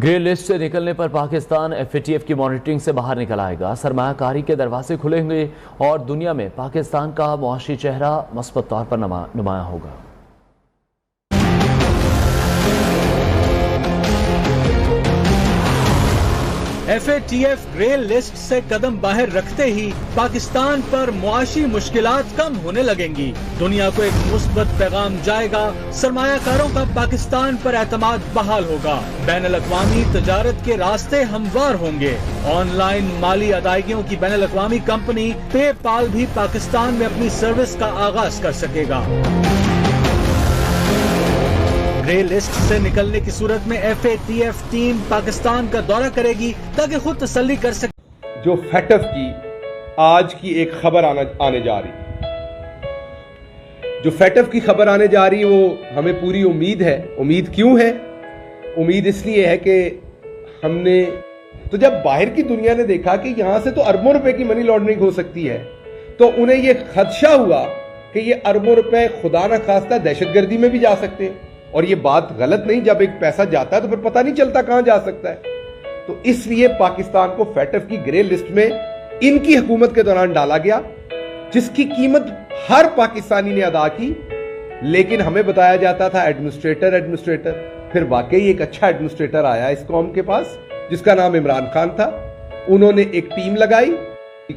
Grey list سے نکلنے پر Pakistan FATF کی مانیٹرنگ سے باہر نکل آئے گا، سرمایہ کاری کے دروازے کھلیں گے اور دنیا میں پاکستان کا معاشی چہرہ مثبت طور پر نمایاں ہوگا۔ FATF گرے لسٹ سے قدم باہر رکھتے ہی پاکستان پر معاشی مشکلات کم ہونے لگیں گی، دنیا کو ایک مثبت پیغام جائے گا، سرمایہ کاروں کا پاکستان پر اعتماد بحال ہوگا، بین الاقوامی تجارت کے راستے ہموار ہوں گے، آن لائن مالی ادائیگیوں کی بین الاقوامی کمپنی پے پال بھی پاکستان میں اپنی سروس کا آغاز کر سکے گا۔ گرے لسٹ سے نکلنے کی صورت میں FATF ٹیم پاکستان کا دورہ کرے گی تاکہ خود تسلی کر سکے۔ جو FATF کی آج کی ایک خبر آنے جا رہی، جو FATF کی خبر آنے جا رہی وہ ہمیں پوری امید ہے۔ امید کیوں ہے؟ امید اس لیے ہے کہ ہم نے تو جب باہر کی دنیا نے دیکھا کہ یہاں سے تو اربوں روپے کی منی لانڈرنگ ہو سکتی ہے، تو انہیں یہ خدشہ ہوا کہ یہ اربوں روپے خدا نہ خواستہ دہشت گردی میں بھی جا سکتے ہیں، اور یہ بات غلط نہیں، جب ایک پیسہ جاتا ہے تو پھر پتہ نہیں چلتا کہاں جا سکتا ہے۔ تو اس لیے پاکستان کو FATF کی گرے لسٹ میں ان کی حکومت کے دوران ڈالا گیا، جس کی قیمت ہر پاکستانی نے ادا کی، لیکن ہمیں بتایا جاتا تھا ایڈمنسٹریٹر، پھر واقعی ایک اچھا ایڈمنسٹریٹر آیا اس قوم کے پاس جس کا نام عمران خان تھا۔ انہوں نے ایک ٹیم لگائی،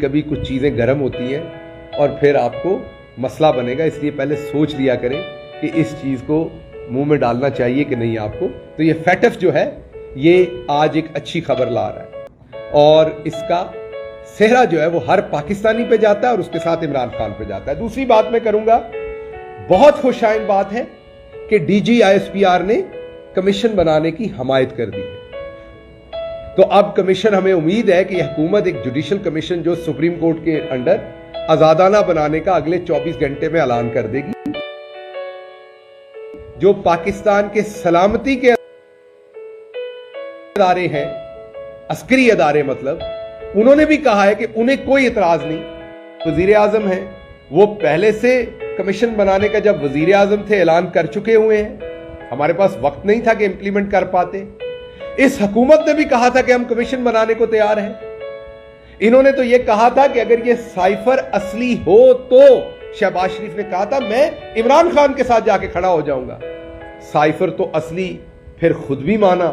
کبھی کچھ چیزیں گرم ہوتی ہیں اور پھر آپ کو مسئلہ بنے گا، اس لیے پہلے سوچ لیا کریں کہ اس چیز کو منہ میں ڈالنا چاہیے کہ نہیں آپ کو۔ تو یہ FATF جو ہے یہ آج ایک اچھی خبر لا رہا ہے، اور اس کا سہرا جو ہے وہ ہر پاکستانی پہ جاتا ہے اور اس کے ساتھ عمران خان پہ جاتا ہے۔ دوسری بات میں کروں گا، بہت خوشائن بات ہے کہ DG ISPR نے کمیشن بنانے کی حمایت کر دی ہے۔ تو اب کمیشن، ہمیں امید ہے کہ یہ حکومت ایک جوڈیشل کمیشن جو سپریم کورٹ کے انڈر آزادانہ بنانے کا اگلے 24 گھنٹے میں اعلان کر دے گی۔ جو پاکستان کے سلامتی کے ادارے ہیں، عسکری ادارے مطلب، انہوں نے بھی کہا ہے کہ انہیں کوئی اعتراض نہیں۔ وزیر اعظم ہیں، وہ پہلے سے کمیشن بنانے کا جب وزیر اعظم تھے اعلان کر چکے ہوئے ہیں، ہمارے پاس وقت نہیں تھا کہ امپلیمنٹ کر پاتے۔ اس حکومت نے بھی کہا تھا کہ ہم کمیشن بنانے کو تیار ہیں۔ انہوں نے تو یہ کہا تھا کہ اگر یہ سائفر اصلی ہو تو، شہباز شریف نے کہا تھا میں عمران خان کے ساتھ جا کے کھڑا ہو جاؤں گا۔ سائفر تو اصلی پھر خود بھی مانا،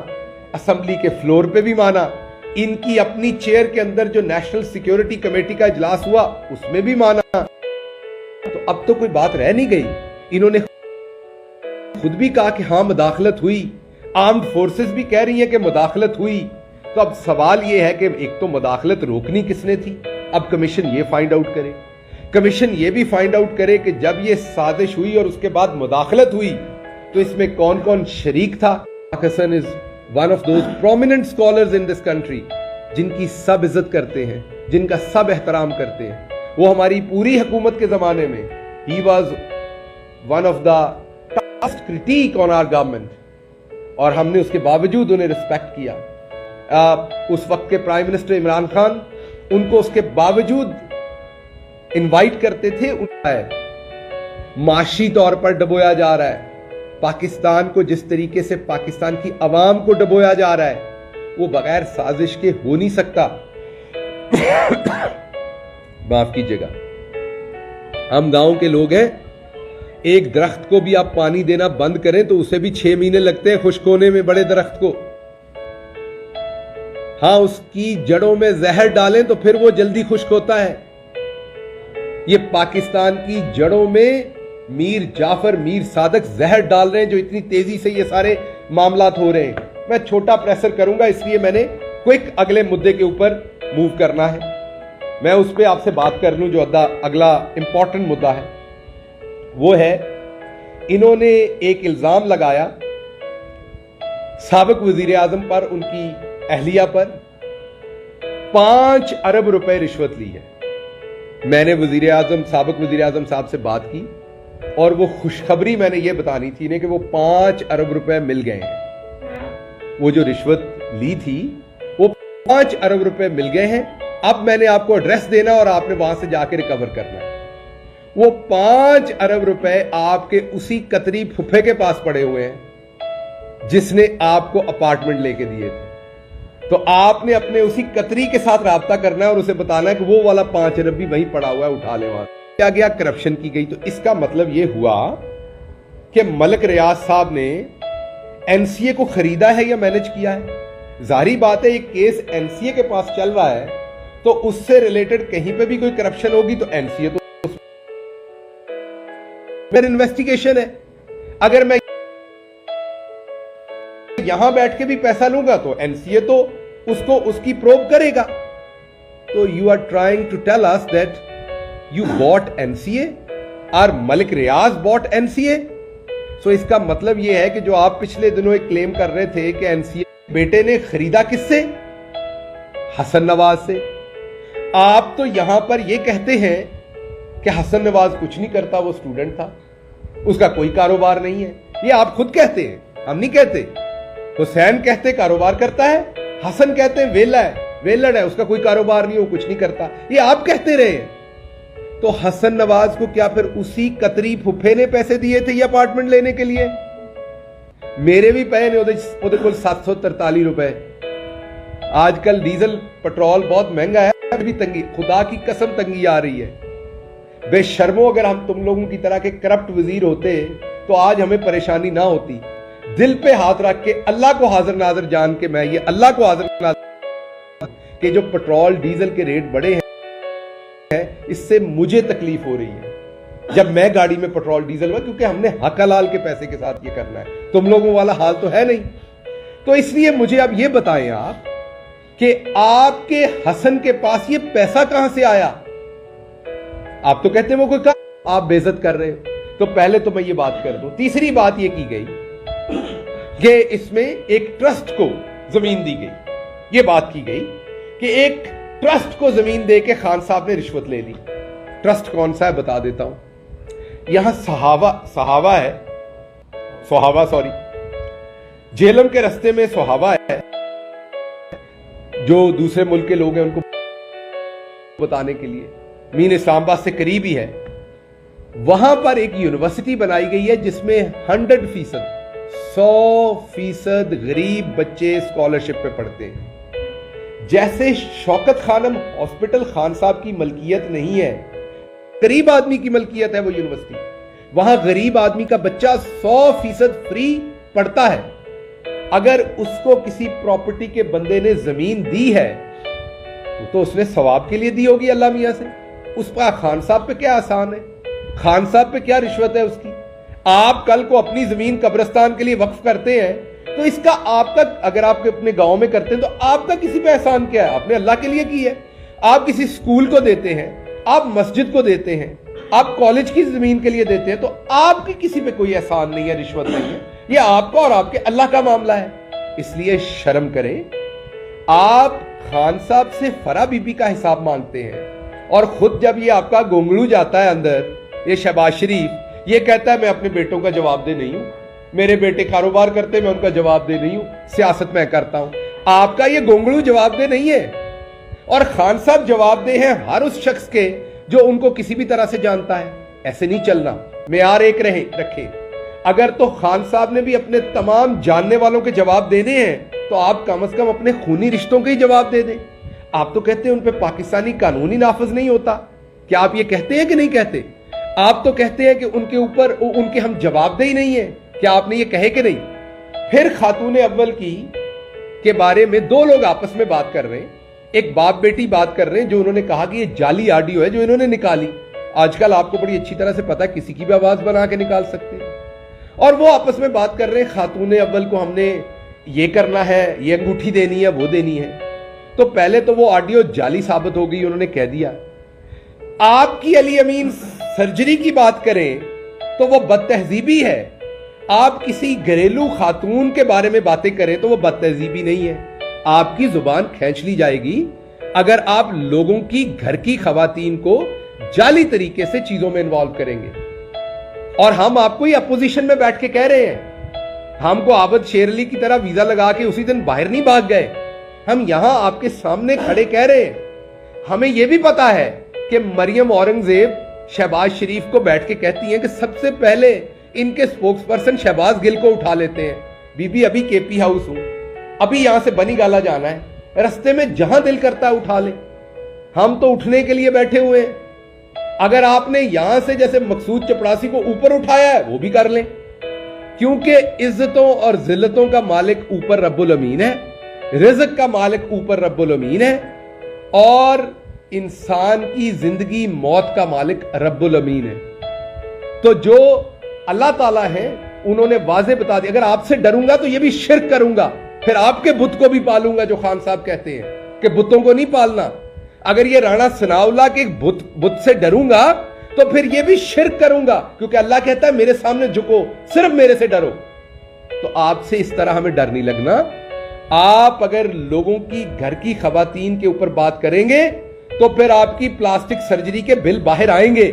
اسمبلی کے فلور پہ بھی مانا، ان کی اپنی چیئر کے اندر جو نیشنل سیکیورٹی کمیٹی کا اجلاس ہوا اس میں بھی مانا۔ تو اب تو کوئی بات رہ نہیں گئی، انہوں نے خود بھی کہا کہ ہاں مداخلت ہوئی، آرمڈ فورسز بھی کہہ رہی ہیں کہ مداخلت ہوئی۔ تو اب سوال یہ ہے کہ ایک تو مداخلت روکنی کس نے تھی، اب کمیشن یہ فائنڈ آؤٹ کرے، کمیشن یہ بھی فائنڈ آؤٹ کرے کہ جب یہ سازش ہوئی اور اس کے بعد مداخلت ہوئی تو اس میں کون کون شریک تھا۔ Pakistan is one of those prominent scholars in this country جن کی سب عزت کرتے ہیں، جن کا سب احترام کرتے ہیں۔ وہ ہماری پوری حکومت کے زمانے میں he was one of the toughest critique on our government، اور ہم نے اس کے باوجود انہیں رسپیکٹ کیا۔ اس وقت کے پرائم منسٹر عمران خان ان کو اس کے باوجود انوائٹ کرتے تھے۔ معاشی طور پر ڈبویا جا رہا ہے پاکستان کو، جس طریقے سے پاکستان کی عوام کو ڈبویا جا رہا ہے وہ بغیر سازش کے ہو نہیں سکتا۔ معاف کیجیے گا، ہم گاؤں کے لوگ ہیں، ایک درخت کو بھی آپ پانی دینا بند کریں تو اسے بھی 6 مہینے لگتے ہیں خشک ہونے میں، بڑے درخت کو۔ ہاں اس کی جڑوں میں زہر ڈالیں تو پھر وہ جلدی خشک ہوتا ہے۔ یہ پاکستان کی جڑوں میں میر جعفر، میر صادق زہر ڈال رہے ہیں، جو اتنی تیزی سے یہ سارے معاملات ہو رہے ہیں۔ میں چھوٹا پریسر کروں گا، اس لیے میں نے کوئک اگلے مدے کے اوپر موو کرنا ہے، میں اس پہ آپ سے بات کر لوں۔ جو اگلا امپورٹنٹ مدہ ہے وہ ہے، انہوں نے ایک الزام لگایا سابق وزیر اعظم پر، ان کی اہلیہ پر، 5 ارب روپے رشوت لی ہے۔ میں نے سابق وزیر اعظم صاحب سے بات کی اور وہ خوشخبری میں نے یہ بتانی تھی انہیں کہ وہ 5 ارب روپے مل گئے ہیں۔ وہ جو رشوت لی تھی وہ 5 ارب روپے مل گئے ہیں۔ اب میں نے آپ کو ایڈریس دینا اور آپ نے وہاں سے جا کے ریکور کرنا ہے۔ وہ 5 ارب روپے آپ کے اسی قطری پھپھے کے پاس پڑے ہوئے ہیں जिसने आपको अपार्टमेंट लेके दिए थे। तो आपने अपने उसी कतरी के साथ राब्ता करना है और उसे बताना है कि वो वाला 5 अरब भी वहीं पड़ा हुआ है, उठा ले वहां। क्या गया, करप्शन की गई। तो इसका मतलब ये हुआ कि मलिक रियाज साहब ने एनसीए को खरीदा है या मैनेज किया है। जाहिर बात है, एक केस एनसीए के पास चल रहा है, तो उससे रिलेटेड कहीं पे भी कोई करप्शन होगी तो एनसीए तो इन्वेस्टिगेशन है। अगर मैं यहां बैठ के भी पैसा लूंगा तो एनसीए तो उसको उसकी प्रोब करेगा। तो you are trying to tell us that you bought NCA और Malik Riyaz bought NCA. So इसका मतलब यह है कि जो आप पिछले दिनों एक क्लेम कर रहे थे कि एनसीए बेटे ने खरीदा किससे, हसन नवाज से, आप तो यहां पर यह कहते हैं कि हसन नवाज कुछ नहीं करता, वो स्टूडेंट था, उसका कोई कारोबार नहीं है। ये आप खुद कहते हैं, हम नहीं कहते। हुसैन कहते कारोबार करता है, हसन कहते हैं वेला है, वेलड़ है, उसका कोई कारोबार नहीं, वो कुछ नहीं करता। ये आप कहते रहे हैं। तो हसन नवाज को क्या फिर उसी कतरी फुफे ने पैसे दिए थे ये अपार्टमेंट लेने के लिए? मेरे भी पे ने ਉਹਦੇ ਕੋਲ 743 रुपए। आजकल डीजल पेट्रोल बहुत महंगा है, अभी तंगी, खुदा की कसम तंगी आ रही है। बेशर्मो, अगर हम तुम लोगों की तरह के करप्ट वजीर होते तो आज हमें परेशानी ना होती। दिल पे हाथ रख के अल्लाह को हाजिर नाजर जान के मैं ये अल्लाह को हाजिर नाजर कि जो पेट्रोल डीजल के रेट बढ़े हैं, इससे मुझे तकलीफ हो रही है जब मैं गाड़ी में पेट्रोल डीजल हुआ, क्योंकि हमने हक हलाल के पैसे के साथ ये करना है। तुम लोगों वाला हाल तो है नहीं। तो इसलिए मुझे अब ये बताएं आप कि आपके हसन के पास ये पैसा कहां से आया? आप तो कहते हैं वो कोई काम, आप बेइज्जत कर रहे हो। तो पहले तो मैं ये बात कर दूं। तीसरी बात ये की गई कि इसमें एक ट्रस्ट को जमीन दी गई। ये बात की गई कि एक ट्रस्ट को जमीन दे के खान साहब ने रिश्वत ले ली। ट्रस्ट कौन सा है बता देता हूं। यहां सहावा है, सोहावा सॉरी, झेलम के रास्ते में सोहावा है, जो दूसरे मुल्क के लोग हैं उनको बताने के लिए, मीन इस्लामाबाद से करीब ही है। वहां पर एक यूनिवर्सिटी बनाई गई है जिसमें 100% गरीब बच्चे स्कॉलरशिप पे पढ़ते हैं। जैसे शौकत खानम हॉस्पिटल खान साहब की मलकियत नहीं है, गरीब आदमी की मलकियत है वो यूनिवर्सिटी। वहां गरीब आदमी का बच्चा 100% फ्री पढ़ता है। अगर उसको किसी प्रॉपर्टी के बंदे ने जमीन दी है तो उसने सवाब के लिए दी होगी अल्लाह मियां से। उस पर खान साहब पे क्या आसान है, खान साहब पे क्या रिश्वत है उसकी? आप कल को अपनी जमीन कब्रिस्तान के लिए वक्फ करते हैं तो इसका आपका, अगर आप अपने गांव में करते हैं तो आपका किसी पे एहसान क्या है? आपने अल्लाह के लिए की है। आप किसी स्कूल को देते हैं, आप मस्जिद को देते हैं, आप कॉलेज की जमीन के लिए देते हैं, तो आपकी किसी पे कोई एहसान नहीं है, रिश्वत नहीं है। ये आपका और आपके अल्लाह का मामला है। इसलिए शर्म करें। आप खान साहब से फरा बीबी का हिसाब मांगते हैं और खुद जब ये आपका गोंगलू जाता है अंदर, ये शहबाज शरीफ, ये कहता है मैं अपने बेटों का जवाब दे नहीं हूं, मेरे बेटे कारोबार करते, मैं उनका जवाब दे नहीं हूं, सियासत मैं करता हूं। आपका ये गोंगलू जवाब दे नहीं है। और खान साहब जवाब दे हैं हर उस शख्स के जो उनको किसी भी तरह से जानता है। ऐसे नहीं चलना, मेयार एक रखे। अगर तो खान साहब ने भी अपने तमाम जानने वालों के जवाब देने हैं तो आप कम से कम अपने खूनी रिश्तों के ही जवाब दे दें। आप तो कहते हैं उन पे पाकिस्तानी कानून ही नाफिज नहीं होता। क्या आप ये कहते हैं कि नहीं कहते? आप तो कहते हैं कि उनके ऊपर उनके हम जवाबदेही नहीं है। क्या आपने ये कहे कि नहीं? फिर खातून अव्वल की के बारे में दो लोग आपस में बात कर रहे हैं, एक बाप बेटी बात कर रहे हैं, जो उन्होंने कहा कि ये जाली ऑडियो है जो इन्होंने निकाली। आजकल आपको बड़ी अच्छी तरह से पता है किसी की भी आवाज बना के निकाल सकते हैं। और वो आपस में बात कर रहे हैं, खातून अव्वल को हमने ये करना है, ये अंगूठी देनी है, वो देनी है। तो पहले तो वो ऑडियो जाली साबित हो गई, उन्होंने कह दिया। आपकी अली अमीन सर्जरी की बात करें तो वो बदतहजीबी है। आप किसी घरेलू खातून के बारे में बातें करें तो वो बदतहजीबी नहीं है। आपकी जुबान खींच ली जाएगी अगर आप लोगों की घर की खवातीन को जाली तरीके से चीजों में इन्वॉल्व करेंगे। और हम आपको ये अपोजिशन में बैठ के कह रहे हैं, हमको आबद शेर अली की तरह वीजा लगा के उसी दिन बाहर नहीं भाग गए। हम यहां आपके सामने खड़े कह रहे हैं। हमें यह भी पता है कि मरियम औरंगजेब शहबाज शरीफ को बैठ के कहती हैं कि सबसे पहले इनके स्पोक्स पर्सन शहबाज गिल को उठा लेते हैं। बीबी अभी केपी हाउस हूं, अभी यहां से बनी गाला जाना है, रास्ते में जहां दिल करता है उठा ले, हम तो उठने के लिए बैठे हुए हैं। अगर आपने यहां से जैसे मकसूद चपड़ासी को ऊपर उठाया है वो भी कर लें, क्योंकि इज्जतों और जिल्लतों का मालिक ऊपर रब्बुल अमीन है, रिज़्क का मालिक ऊपर रब्बुल अमीन है, और इंसान की जिंदगी मौत का मालिक रब्बुल अमीन है। तो जो अल्लाह ताला है उन्होंने वाज़े बता दिया, अगर आपसे डरूंगा तो ये भी शिर्क करूंगा, फिर आपके बुत को भी पालूंगा, जो खान साहब कहते हैं कि बुतों को नहीं पालना। अगर ये राणा सनाउल्लाह के बुत से डरूंगा तो फिर ये भी शिर्क करूंगा, क्योंकि अल्लाह कहता है मेरे सामने झुको, सिर्फ मेरे से डरो। तो आपसे इस तरह हमें डर नहीं लगना। आप अगर लोगों की घर की खवातीन के ऊपर बात करेंगे तो फिर आपकी प्लास्टिक सर्जरी के बिल बाहर आएंगे,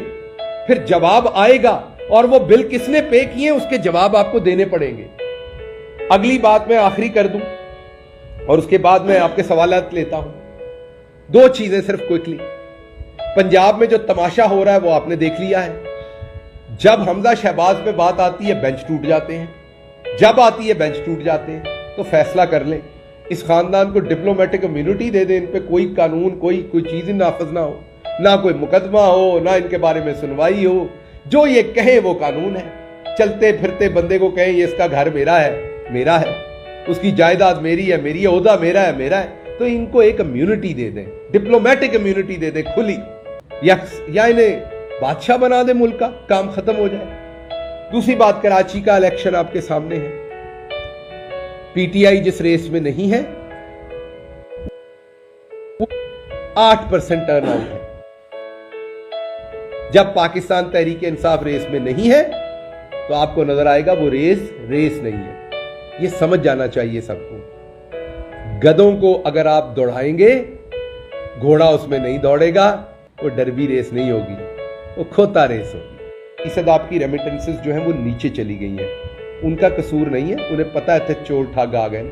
फिर जवाब आएगा, और वो बिल किसने पे किए उसके जवाब आपको देने पड़ेंगे। अगली बात मैं आखिरी कर दूं और उसके बाद मैं आपके सवालात लेता हूं। दो चीजें सिर्फ क्विकली। पंजाब में जो तमाशा हो रहा है वो आपने देख लिया है। जब हमजा शहबाज पे बात आती है बेंच टूट जाते हैं, जब आती है बेंच टूट जाते हैं। तो फैसला कर लें, इस खानदान को डिप्लोमेटिक इम्यूनिटी दे दें, इन पे कोई कानून कोई चीज ही नाफज ना हो, ना कोई मुकदमा हो, ना इनके बारे में सुनवाई हो, जो ये कहे वो कानून है। चलते फिरते बंदे को कहें ये इसका घर मेरा है, उसकी जायदाद मेरी है, मेरी ओहदा मेरा है, तो इनको एक इम्यूनिटी दे दें, डिप्लोमेटिक इम्यूनिटी दे दें खुली, या इन्हें बादशाह बना दे मुल्क का, काम खत्म हो जाए। दूसरी बात, कराची का इलेक्शन आपके सामने है। पीटीआई जिस रेस में नहीं है 8% टर्न आउट है। जब पाकिस्तान तहरीक इंसाफ रेस में नहीं है तो आपको नजर आएगा वो रेस नहीं है। ये समझ जाना चाहिए सबको। गधों को अगर आप दौड़ाएंगे, घोड़ा उसमें नहीं दौड़ेगा, वो डरबी रेस नहीं होगी, वो खोता रेस होगी। इसद आपकी रेमिटेंसेस जो है वो नीचे चली गई हैं, उनका कसूर नहीं है, उन्हें पता है थे चोर ठग आ गए।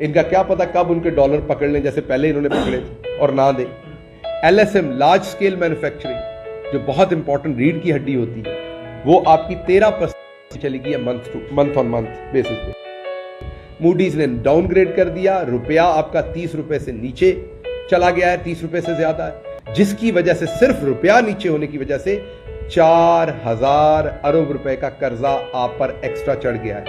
इनका क्या पता कब उनके डॉलर पकड़ लें, जैसे पहले इन्होंने पकड़े थे और ना दे। LSM लार्ज स्केल मैन्युफैक्चरिंग जो बहुत इंपॉर्टेंट रीढ़ की हड्डी होती है, वो आपकी 13% चली गई है मंथ ऑन मंथ बेसिस पे। मूडीज ने डाउनग्रेड कर दिया, रुपया आपका 30 रुपए से नीचे चला गया है, 30 रुपए से ज्यादा है, जिसकी वजह से सिर्फ रुपया नीचे होने की वजह से 4000 अरब रुपए का कर्जा आप पर एक्स्ट्रा चढ़ गया है।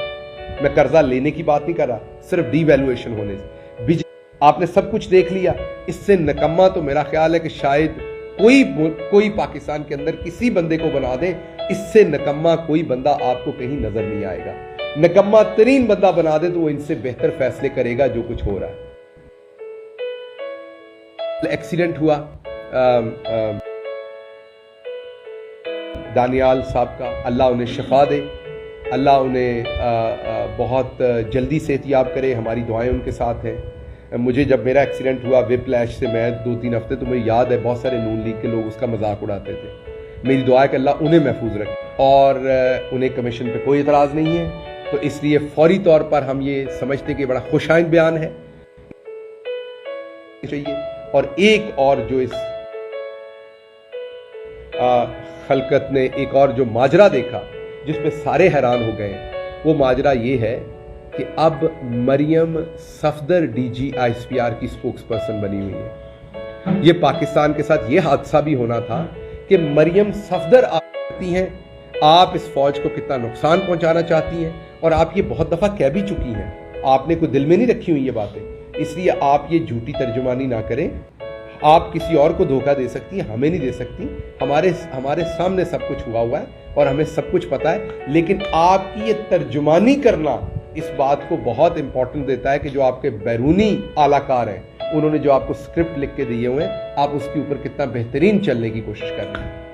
मैं कर्जा लेने की बात नहीं कर रहा, सिर्फ डिवैल्यूएशन होने से। आपने सब कुछ देख लिया। इससे निकम्मा तो मेरा ख्याल है कि शायद कोई पाकिस्तान के अंदर किसी बंदे को बना दे, इससे निकम्मा कोई बंदा आपको कहीं नजर नहीं आएगा। निकम्मा तरीन बंदा बना दे तो वो इनसे बेहतर फैसले करेगा जो कुछ हो रहा है। एक्सीडेंट हुआ दानियाल साहब का, अल्लाह उन्हें शिफा दे, अल्लाह उन्हें बहुत जल्दी सेहतियाब करे, हमारी दुआएं उनके साथ हैं। मुझे जब मेरा एक्सीडेंट हुआ विप्लैश से, मैं 2-3 हफ्ते, तो मुझे याद है बहुत सारे नून लीग के लोग उसका मजाक उड़ाते थे। मेरी दुआ है कि अल्लाह उन्हें महफूज रखे, और उन्हें कमीशन पे कोई इतराज़ नहीं है। तो इसलिए फौरी तौर पर हम ये समझते कि बड़ा खुशाइन बयान है चाहिए। और एक और जो इस खलकत ने एक और जो माजरा देखा जिस पे सारे हैरान हो गए, वो माजरा ये है कि अब मरियम सफदर DG ISPR की स्पोक्स पर्सन बनी हुई है। ये पाकिस्तान के साथ ये हादसा भी होना था कि मरियम सफदर आती हैं, आप इस फौज को कितना नुकसान पहुंचाना चाहती हैं, और आप ये बहुत दफा कह भी चुकी हैं, आपने कोई दिल में नहीं रखी हुई ये बातें। इसलिए आप ये झूठी तर्जुमानी ना करें। आप किसी और को धोखा दे सकती हैं, हमें नहीं दे सकती। हमारे सामने सब कुछ हुआ है और हमें सब कुछ पता है, लेकिन आपकी ये तर्जुमानी करना इस बात को बहुत इंपॉर्टेंट देता है कि जो आपके बैरूनी आलाकार हैं, उन्होंने जो आपको स्क्रिप्ट लिख के दिए हुए हैं, आप उसके ऊपर कितना बेहतरीन चलने की कोशिश कर रहे हैं।